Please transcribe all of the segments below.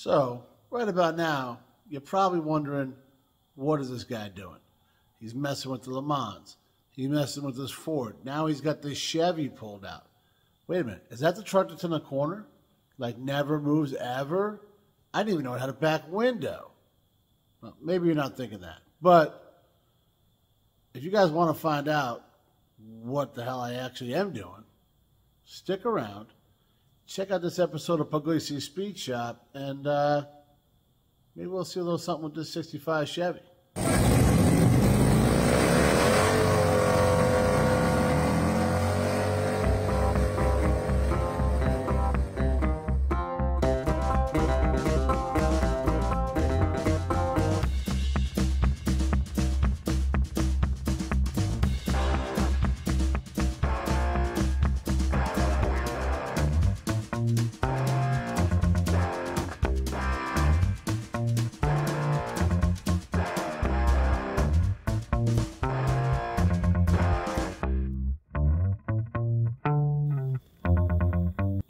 So, right about now, you're probably wondering, what is this guy doing? He's messing with the Le Mans. He's messing with this Ford. Now he's got this Chevy pulled out. Wait a minute, is that the truck that's in the corner? Like never moves ever? I didn't even know it had a back window. Well, maybe you're not thinking that. But if you guys want to find out what the hell I actually am doing, stick around. Check out this episode of Pugliese Speed Shop, and maybe we'll see a little something with this 65 Chevy.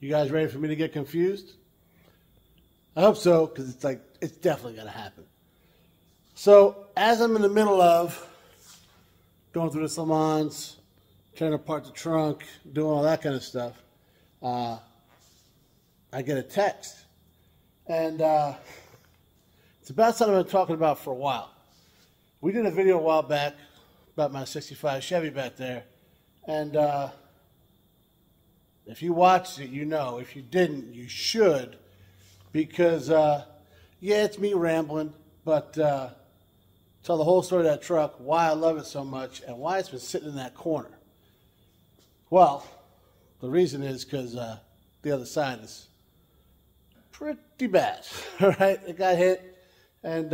You guys ready for me to get confused? I hope so, because it's definitely going to happen. So, as I'm in the middle of going through the salons, tearing apart the trunk, doing all that kind of stuff, I get a text. And it's about something I've been talking about for a while. We did a video a while back about my 65 Chevy back there. And if you watched it, you know. If you didn't, you should. Because, yeah, it's me rambling, but tell the whole story of that truck, why I love it so much, and why it's been sitting in that corner. Well, the reason is because the other side is pretty bad, all right? It got hit, and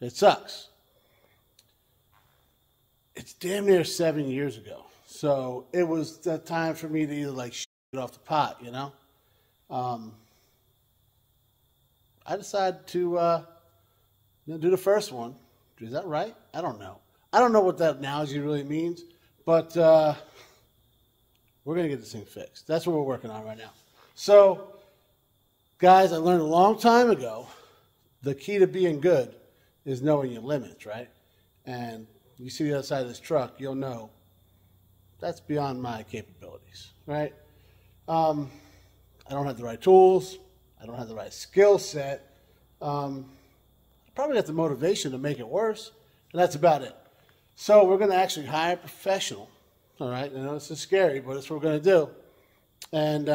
it sucks. It's damn near 7 years ago. So it was the time for me to either like shit off the pot, you know. I decided to do the first one. Is that right? I don't know. I don't know what that analogy really means, but we're gonna get this thing fixed. That's what we're working on right now. So, guys, I learned a long time ago the key to being good is knowing your limits, right? And you see the other side of this truck, you'll know. That's beyond my capabilities, right? I don't have the right tools. I don't have the right skill set. I probably have the motivation to make it worse, and that's about it. So we're going to actually hire a professional, all right? I know this is scary, but it's what we're going to do. And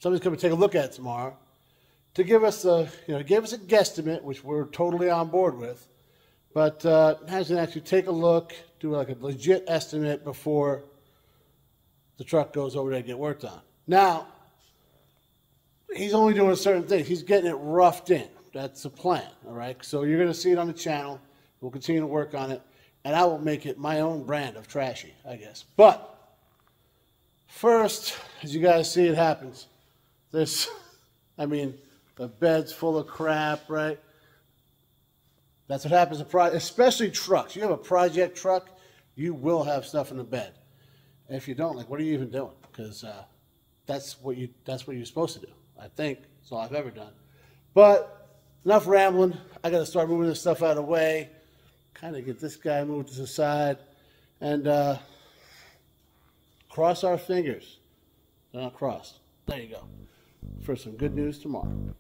somebody's going to take a look at it tomorrow to give us a guesstimate, which we're totally on board with. But has to actually take a look, do like a legit estimate before the truck goes over there to get worked on. Now, he's only doing certain things. He's getting it roughed in. That's the plan, all right? So you're going to see it on the channel. We'll continue to work on it, and I will make it my own brand of trashy, I guess. But first, as you guys see, it happens. The bed's full of crap, right? That's what happens, especially trucks. You have a project truck, you will have stuff in the bed. And if you don't, like, what are you even doing? Because that's what you're supposed to do. I think that's all I've ever done. But enough rambling. I got to start moving this stuff out of the way. Kind of get this guy moved to the side, and cross our fingers. They're not crossed. There you go. For some good news tomorrow.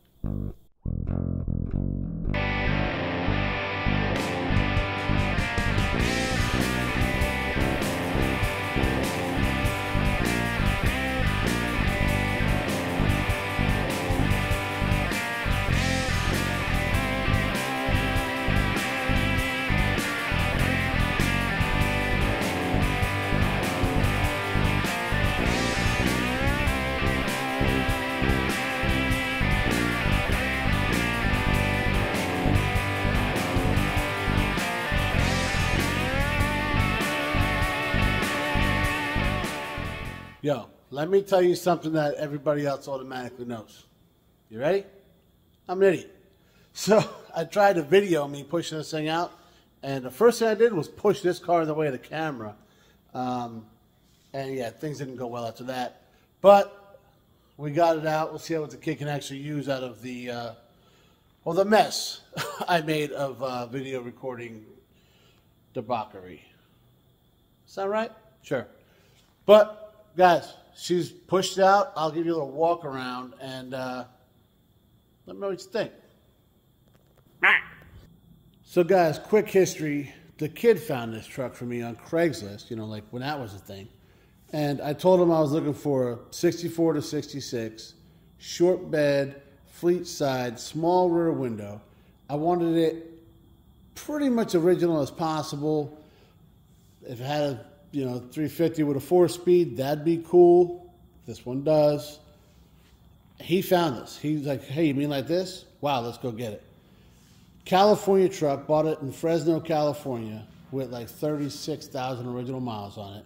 Yo, let me tell you something that everybody else automatically knows. You ready? I'm an idiot. So I tried to video me pushing this thing out, and the first thing I did was push this car in the way of the camera. And yeah, things didn't go well after that. But we got it out. We'll see what the kid can actually use out of the, the mess I made of video recording debauchery. Is that right? Sure. But, guys, she's pushed out. I'll give you a little walk around and let me know what you think. So, guys, quick history. The kid found this truck for me on Craigslist, like when that was a thing. And I told him I was looking for a 64 to 66, short bed, fleet side, small rear window. I wanted it pretty much original as possible. If it had a 350 with a 4-speed, that'd be cool. This one does. He found this. He was like, hey, you mean like this? Wow, let's go get it. California truck, bought it in Fresno, California, with like 36,000 original miles on it.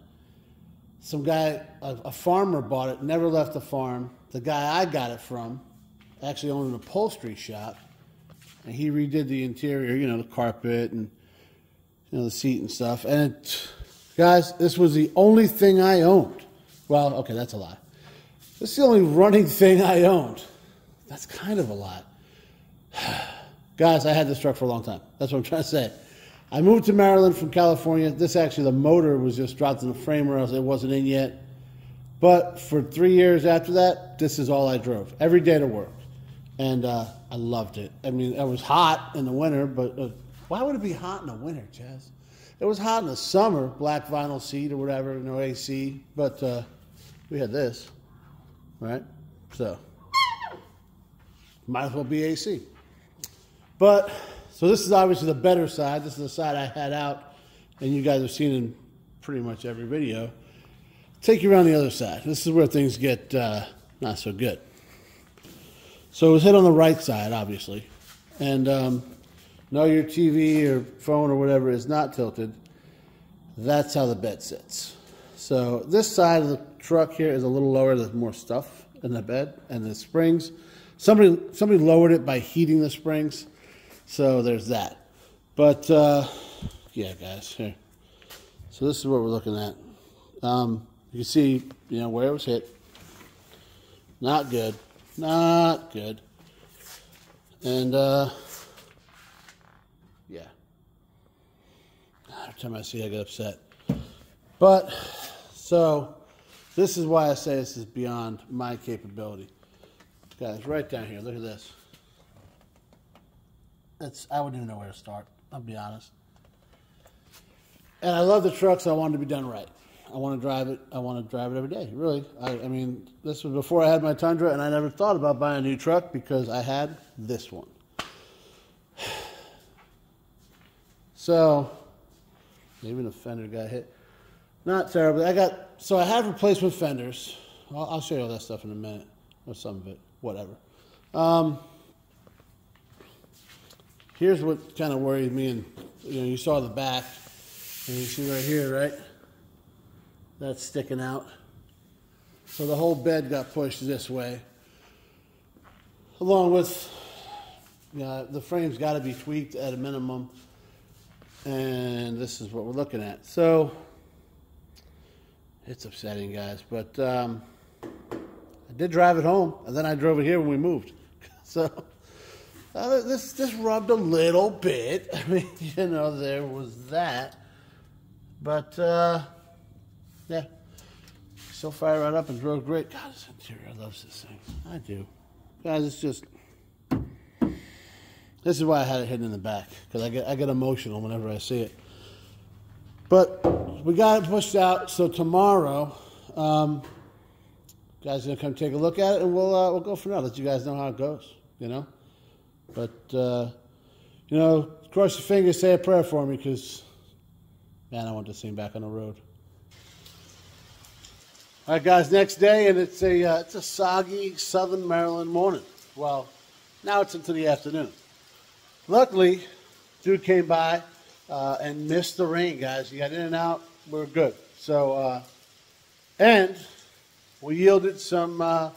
Some guy, a farmer bought it, never left the farm. The guy I got it from actually owned an upholstery shop, and he redid the interior, the carpet and the seat and stuff. And guys, this was the only thing I owned. Well, okay, that's a lie. This is the only running thing I owned. That's kind of a lot. Guys, I had this truck for a long time. That's what I'm trying to say. I moved to Maryland from California. This actually, the motor was just dropped in the frame, or else it wasn't in yet. But for 3 years after that, this is all I drove. Every day to work. And I loved it. I mean, it was hot in the winter, but why would it be hot in the winter, Chaz? It was hot in the summer, black vinyl seat or whatever, no AC. But we had this, right? So, might as well be AC. But, so this is obviously the better side. This is the side I had out, and you guys have seen in pretty much every video. Take you around the other side. This is where things get not so good. So it was hit on the right side, obviously. And no, your TV or phone or whatever is not tilted. That's how the bed sits. So this side of the truck here is a little lower. There's more stuff in the bed and the springs. Somebody lowered it by heating the springs. So there's that. But, yeah, guys, here. So this is what we're looking at. You can see, where it was hit. Not good. Not good. And, yeah. Every time I see it, I get upset. But, so, this is why I say this is beyond my capability. Guys, right down here, look at this. I wouldn't even know where to start, I'll be honest. And I love the truck, so I wanted to be done right. I want to drive it. I want to drive it every day, really. I mean, this was before I had my Tundra, and I never thought about buying a new truck because I had this one. So, even the fender got hit. Not terribly. So I have replacement fenders. I'll show you all that stuff in a minute, or some of it, whatever. Here's what kind of worried me, and you saw the back, and you see right here, right? That's sticking out. So the whole bed got pushed this way, along with the frame's got to be tweaked at a minimum, and this is what we're looking at. So it's upsetting, guys, but I did drive it home, and then I drove it here when we moved. So this rubbed a little bit. I mean, there was that. But, yeah. Still fired right up and drove great. God, this interior, I love this thing. I do. Guys, it's just... This is why I had it hidden in the back. Because I get emotional whenever I see it. But we got it pushed out. So tomorrow, guys are going to come take a look at it. And we'll go from there. Let you guys know how it goes. But, cross your fingers, say a prayer for me, because, man, I want this thing back on the road. All right, guys, next day, and it's a soggy southern Maryland morning. Well, now it's into the afternoon. Luckily, dude came by and missed the rain, guys. He got in and out. We're good. So, and we yielded some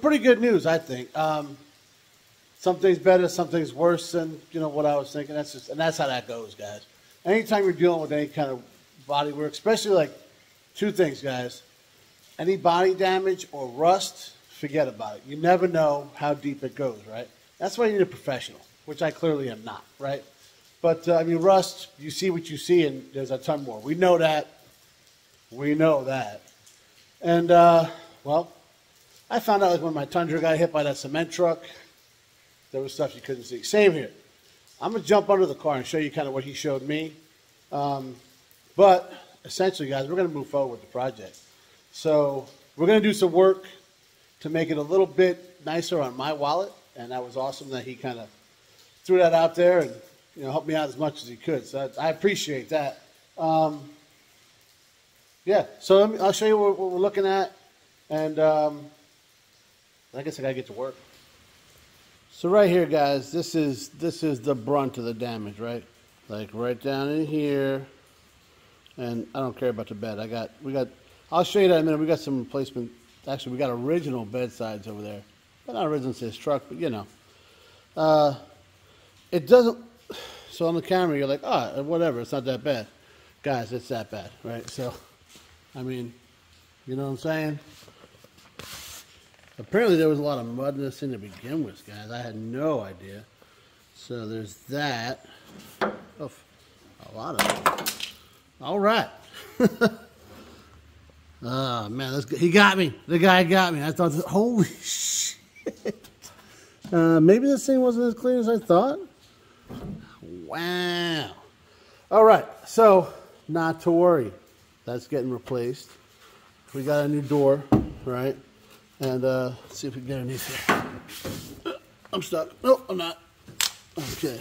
pretty good news, I think. Something's better, something's worse than what I was thinking. That's how that goes, guys. Anytime you're dealing with any kind of body work, especially like two things, guys. Any body damage or rust, forget about it. You never know how deep it goes, right? That's why you need a professional, which I clearly am not, right? But, I mean, rust, you see what you see, and there's a ton more. We know that. We know that. And, well, I found out like when my Tundra got hit by that cement truck, there was stuff you couldn't see. Same here. I'm going to jump under the car and show you kind of what he showed me. But essentially, guys, we're going to move forward with the project. So we're going to do some work to make it a little bit nicer on my wallet. And that was awesome that he kind of threw that out there and, you know, helped me out as much as he could. So I appreciate that. Yeah, so I'll show you what we're looking at. And I guess I got to get to work. So right here, guys, this is the brunt of the damage, right? Like right down in here. And I don't care about the bed. I'll show you that in a minute. We got some replacement. Actually, we got original bedsides over there. But not original to this truck, but you know. It doesn't, so on the camera, you're like, oh, whatever, it's not that bad. Guys, it's that bad, right? So, I mean, you know what I'm saying? Apparently there was a lot of mud in this thing to begin with, guys. I had no idea. So there's that. Oh, a lot of it. All right. Oh, man, he got me. The guy got me. I thought, holy shit. Maybe this thing wasn't as clean as I thought. Wow. All right, so not to worry. That's getting replaced. We got a new door, right? And let's see if we can get underneath here. I'm stuck. No, I'm not. Okay.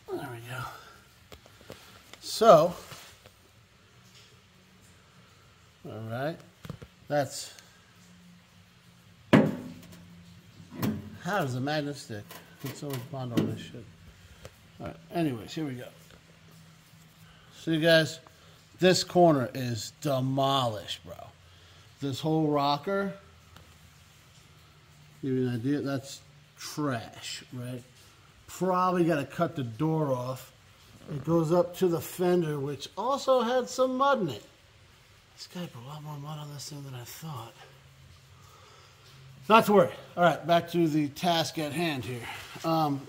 There we go. So, all right. That's, how does the magnet stick? Put so much bond on this shit. All right, anyways, here we go. So you guys, this corner is demolished, bro. This whole rocker, give you an idea, that's trash, right? Probably got to cut the door off. It goes up to the fender, which also had some mud in it. This guy put a lot more mud on this thing than I thought. Not to worry. All right, back to the task at hand here. I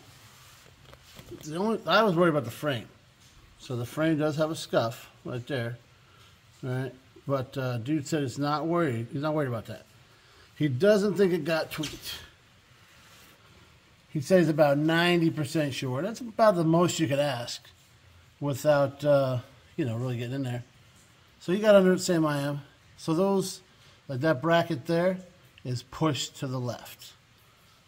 was worried about the frame. So the frame does have a scuff right there, right? But dude said it's not worried. He's not worried about that. He doesn't think it got tweaked. He says about 90% sure. That's about the most you could ask without, you know, really getting in there. So you got under it, same I am. So those, like that bracket there, is pushed to the left,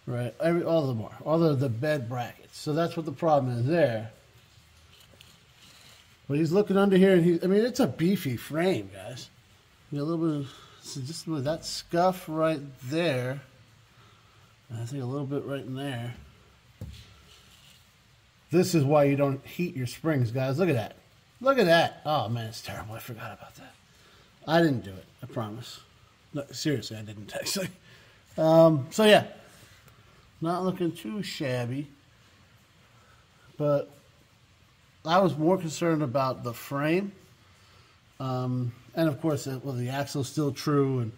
right? All of them are, all of the bed brackets. So that's what the problem is there. But he's looking under here, and I mean, it's a beefy frame, guys. You know, a little bit of, so just with that scuff right there, and I think a little bit right in there. This is why you don't heat your springs, guys. Look at that. Look at that. Oh, man, it's terrible. I forgot about that. I didn't do it, I promise. No, seriously, I didn't actually. So, yeah. Not looking too shabby. But I was more concerned about the frame. And, of course, well, the axle's still true and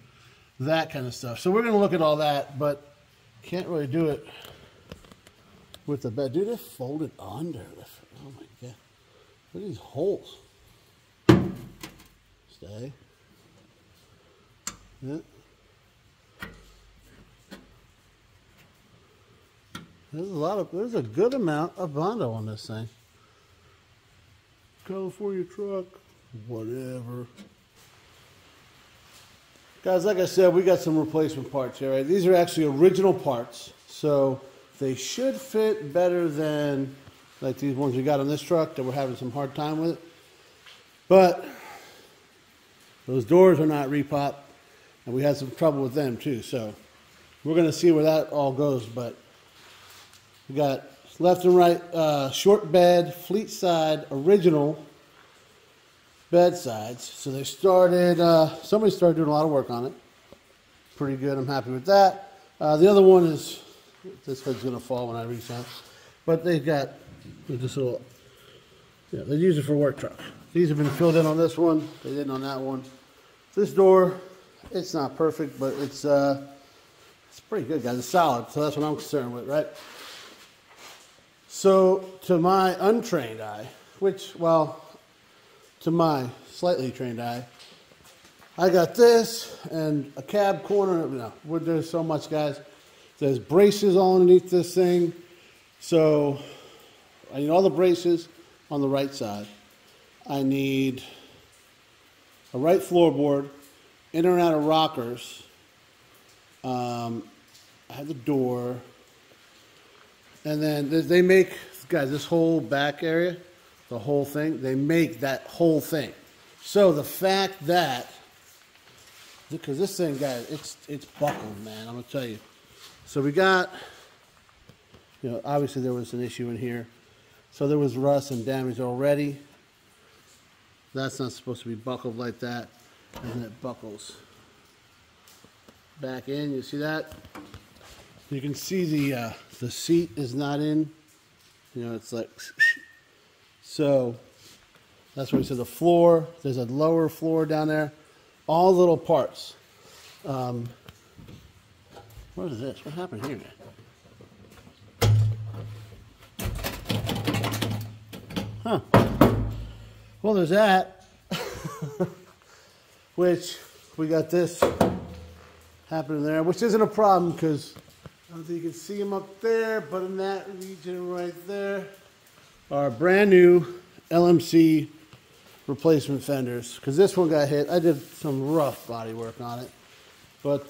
that kind of stuff. So we're going to look at all that, but can't really do it with the bed. Dude, they folded under. Oh, my God. Look at these holes. Stay. Yeah. There's a good amount of Bondo on this thing. California truck, whatever. Guys, like I said, we got some replacement parts here, right? These are actually original parts, so they should fit better than like these ones we got on this truck that we're having some hard time with. But those doors are not repop. And we had some trouble with them too, so we're going to see where that all goes. But we got left and right, short bed, fleet side, original bed sides. So they started, somebody started doing a lot of work on it. Pretty good, I'm happy with that. The other one is, this head's going to fall when I reach out. But they've got this little, yeah, they use it for work truck. These have been filled in on this one, they didn't on that one. This door It's not perfect, but it's pretty good, guys. It's solid, so that's what I'm concerned with, right? So to my untrained eye, to my slightly trained eye, I got this and a cab corner. No, there's so much, guys. There's braces all underneath this thing. So I need all the braces on the right side. I need a right floorboard, in and out of rockers. I have the door. And then they make, guys, this whole back area, the whole thing, they make that whole thing. So the fact that, because this thing, guys, it's buckled, man, I'm going to tell you. So we got, obviously there was an issue in here. So there was rust and damage already. That's not supposed to be buckled like that. And then it buckles back in. You see that? You can see the seat is not in. It's like, so that's what we said. The floor, there's a lower floor down there. All little parts. What is this? What happened here? Huh. Well, there's that. Which we got this happening there, which isn't a problem because I don't think you can see them up there, but in that region right there are brand new LMC replacement fenders, because this one got hit. I did some rough body work on it, but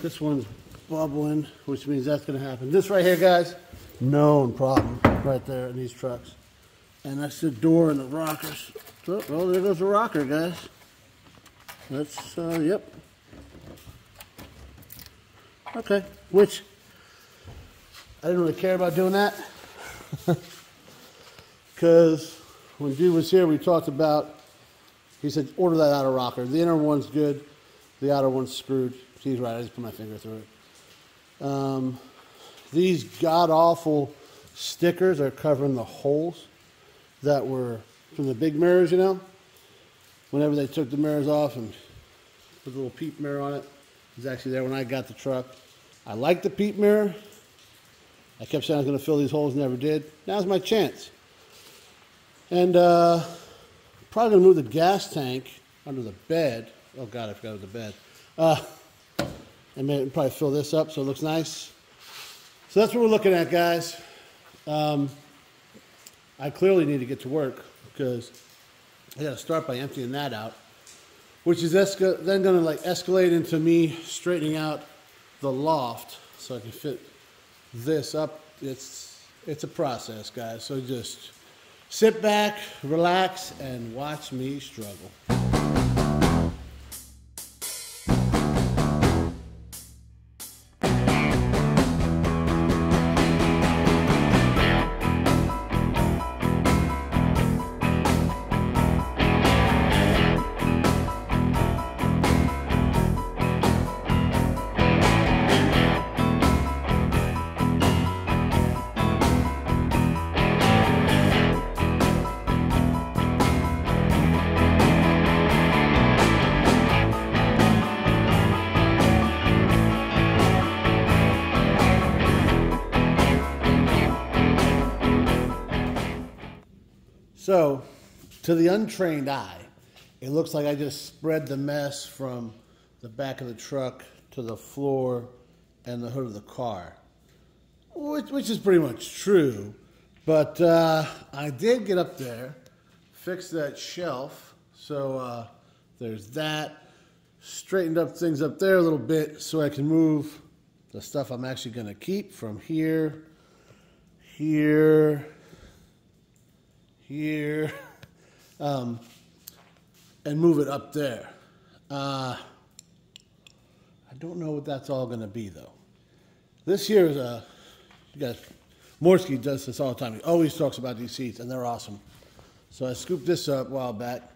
this one's bubbling, which means that's going to happen. This right here, guys, known problem right there in these trucks. And that's the door and the rockers. So, well, there goes the rocker, guys. That's, yep. Okay, which I didn't really care about doing that. Because when dude was here, we talked about, he said, order that outer rocker. The inner one's good. The outer one's screwed. He's right, I just put my finger through it. These god-awful stickers are covering the holes that were from the big mirrors, Whenever they took the mirrors off and put a little peep mirror on it, it was actually there when I got the truck. I like the peep mirror. I kept saying I was going to fill these holes, never did. Now's my chance. And probably going to move the gas tank under the bed. Oh, God, I forgot it was the bed. And maybe probably fill this up so it looks nice. So that's what we're looking at, guys. I clearly need to get to work because I got to start by emptying that out, which is then going to like escalate into me straightening out the loft so I can fit this up. It's a process, guys. So just sit back, relax, and watch me struggle. So, to the untrained eye, it looks like I just spread the mess from the back of the truck to the floor and the hood of the car, which is pretty much true. But I did get up there, fix that shelf, so there's that. Straightened up things up there a little bit so I can move the stuff I'm actually going to keep from here, here, and move it up there. I don't know what that's all going to be, though. This here is you guys, Morsky does this all the time. He always talks about these seats, and they're awesome. So I scooped this up a while back.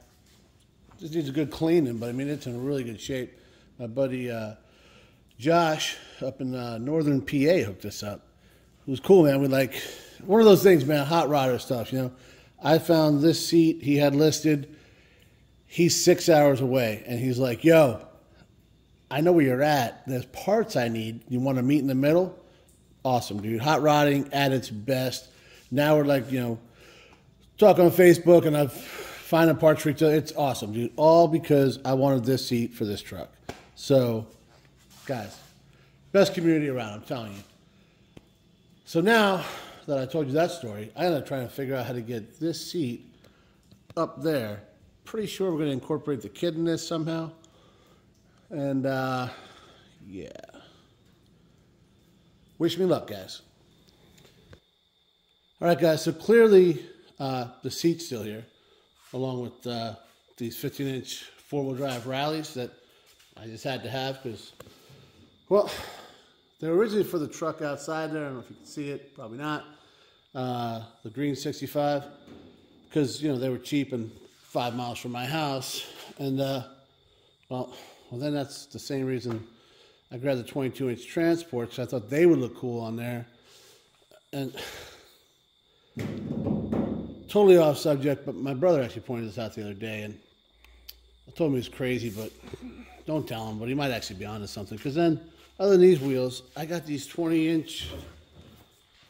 Just needs a good cleaning, but I mean, it's in really good shape. My buddy Josh up in northern PA hooked this up. It was cool, man. We like, one of those things, man, hot rodder stuff, I found this seat he had listed. He's 6 hours away, and he's like, yo, I know where you're at. There's parts I need. You want to meet in the middle? Awesome, dude. Hot rodding at its best. Now we're like, talk on Facebook, and I've finding parts for each other. It's awesome, dude. All because I wanted this seat for this truck. So, guys, best community around, I'm telling you. So now that I told you that story, I gotta try and figure out how to get this seat up there. Pretty sure we're gonna incorporate the kid in this somehow. And yeah. Wish me luck, guys. All right, guys, so clearly the seat's still here, along with these 15-inch four-wheel drive rallies that I just had to have because, well, they're originally for the truck outside there. I don't know if you can see it, probably not. The green 65, because, they were cheap and 5 miles from my house. And, well, then that's the same reason I grabbed the 22-inch transports. I thought they would look cool on there. And totally off subject, but my brother actually pointed this out the other day, and I told him he was crazy, but don't tell him, but he might actually be onto something. Because then, other than these wheels, I got these 20-inch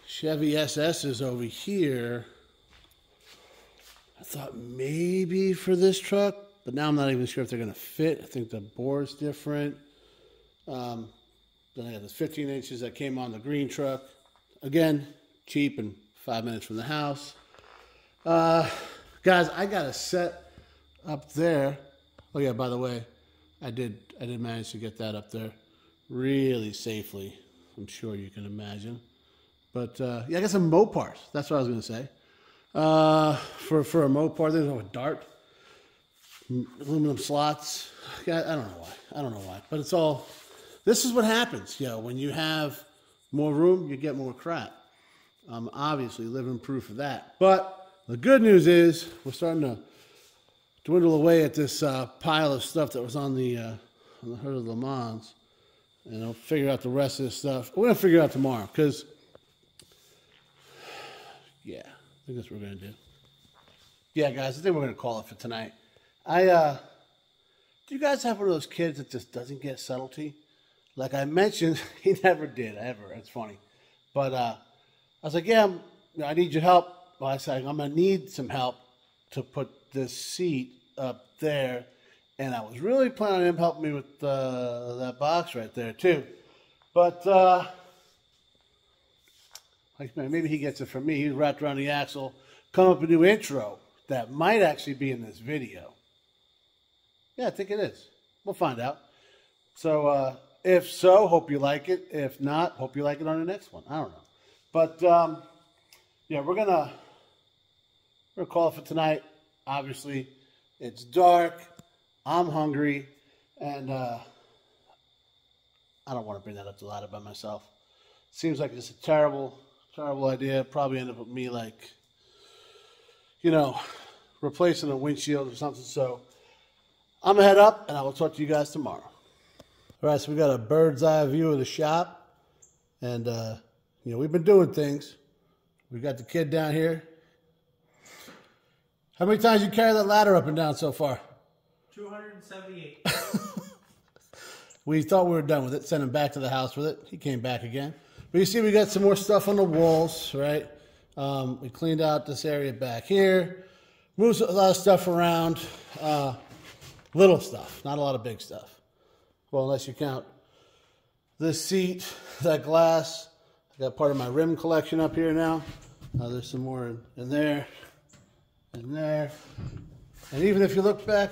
Chevy SS's over here. I thought maybe for this truck, but now I'm not even sure if they're going to fit. I think the bore's different. Then I got this 15 inches that came on the green truck. Again, cheap and 5 minutes from the house. Guys, I got a set up there. Oh yeah, by the way, I did manage to get that up there really safely. I'm sure you can imagine. But yeah, I got some Mopars. That's what I was going to say. For a Mopar, there's a dart, aluminum slots. Yeah, I don't know why. But it's all. This is what happens, when you have more room, you get more crap. I'm obviously living proof of that. But the good news is we're starting to dwindle away at this pile of stuff that was on the Herd of Le Mans. And I'll figure out the rest of this stuff. We're going to figure it out tomorrow because, yeah, I think that's what we're going to do. Yeah, guys, I think we're going to call it for tonight. Do you guys have one of those kids that just doesn't get subtlety? Like I mentioned, he never did, ever. It's funny. But I was like, yeah, I need your help. Well, I said, I'm going to need some help to put this seat up there. And I was really planning on him helping me with that box right there, too. But, like, man, maybe he gets it from me. He's wrapped around the axle. Come up with a new intro that might actually be in this video. Yeah, I think it is. We'll find out. So, if so, hope you like it. If not, hope you like it on the next one. I don't know. But, yeah, we're gonna call it for tonight. Obviously, it's dark. I'm hungry. And I don't want to bring that up too loud by myself. Seems like it's a terrible, terrible idea. Probably end up with me, like, replacing a windshield or something. So, I'm going to head up, and I will talk to you guys tomorrow. All right, so we got a bird's eye view of the shop, and, we've been doing things. We got the kid down here. How many times you carry that ladder up and down so far? 278. We thought we were done with it, sent him back to the house with it. He came back again. But you see we got some more stuff on the walls, right? We cleaned out this area back here. Moved a lot of stuff around. Little stuff, not a lot of big stuff. Well, unless you count this seat, that glass. I got part of my rim collection up here now. There's some more in there, and there. And even if you look back,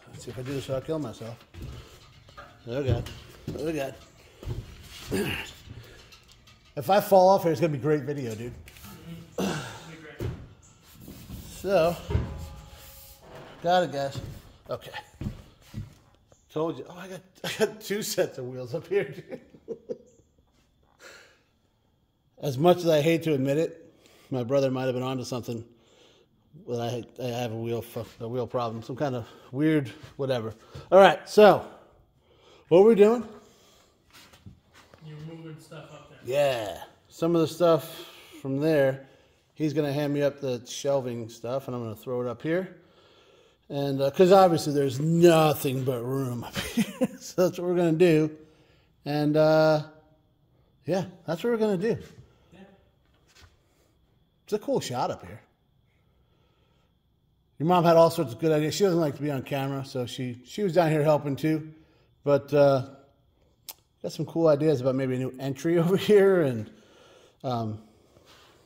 let's see if I do this so I'll kill myself. Oh God, oh God. If I fall off here, it's gonna be great video, dude. So, got it, guys. Okay. Told you. Oh, I got 2 sets of wheels up here, dude. As much as I hate to admit it, my brother might have been onto something. But I have a wheel problem, some kind of weird whatever. All right, so what were we doing? You're moving stuff up there. Yeah, some of the stuff from there. He's gonna hand me up the shelving stuff, and I'm gonna throw it up here. And because obviously there's nothing but room up here. So that's what we're going to do. And yeah, that's what we're going to do. Yeah. It's a cool shot up here. Your mom had all sorts of good ideas. She doesn't like to be on camera, so she was down here helping too. But got some cool ideas about maybe a new entry over here and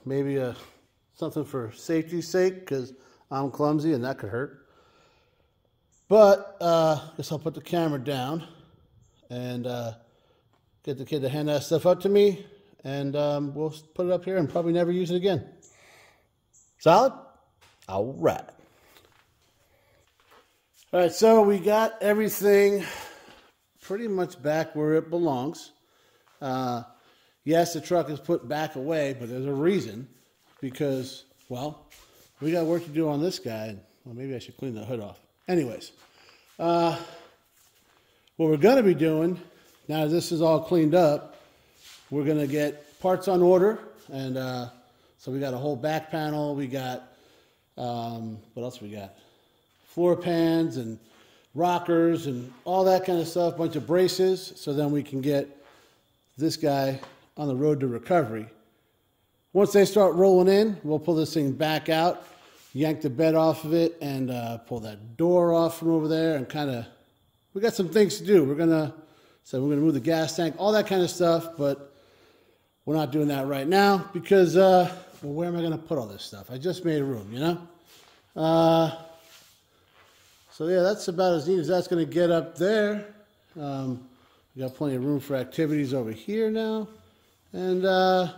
maybe something for safety's sake because I'm clumsy and that could hurt. But I guess I'll put the camera down and get the kid to hand that stuff up to me, and we'll put it up here and probably never use it again. Solid? All right. All right, so we got everything pretty much back where it belongs. Yes, the truck is put back away, but there's a reason because, well, we got work to do on this guy. Well, maybe I should clean the hood off. Anyways, what we're going to be doing, now that this is all cleaned up, we're going to get parts on order. And so we got a whole back panel. We got, what else we got? Floor pans and rockers and all that kind of stuff, bunch of braces, so then we can get this guy on the road to recovery. Once they start rolling in, we'll pull this thing back out, yank the bed off of it, and pull that door off from over there, and kind of, we got some things to do. We're gonna move the gas tank, all that kind of stuff, but we're not doing that right now because, well, where am I gonna put all this stuff? I just made room, you know? So yeah, that's about as neat as that's going to get up there. We got plenty of room for activities over here now. And, well,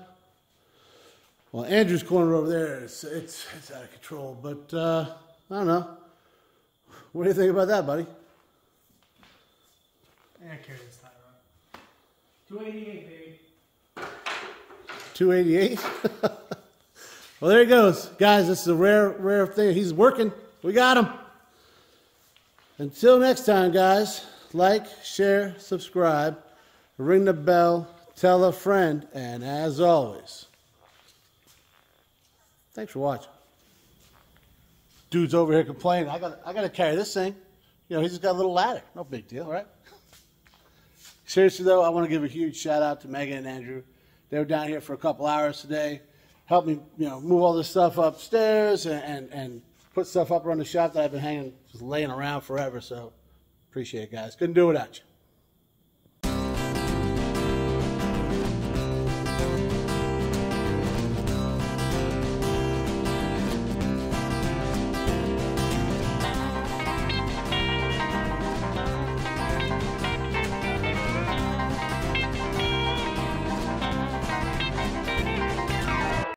Andrew's corner over there, it's out of control. But, I don't know. What do you think about that, buddy? Yeah, carry this side around. 288, baby. 288? Well, there he goes. Guys, this is a rare thing. He's working. We got him. Until next time, guys, like, share, subscribe, ring the bell, tell a friend, and as always, thanks for watching. Dude's over here complaining, I got to carry this thing. You know, he's just got a little ladder. No big deal, right? Seriously, though, I want to give a huge shout out to Megan and Andrew. They were down here for a couple hours today, helped me, you know, move all this stuff upstairs and put stuff up around the shop that I've been hanging, just laying around forever. So appreciate it, guys. Couldn't do it without you.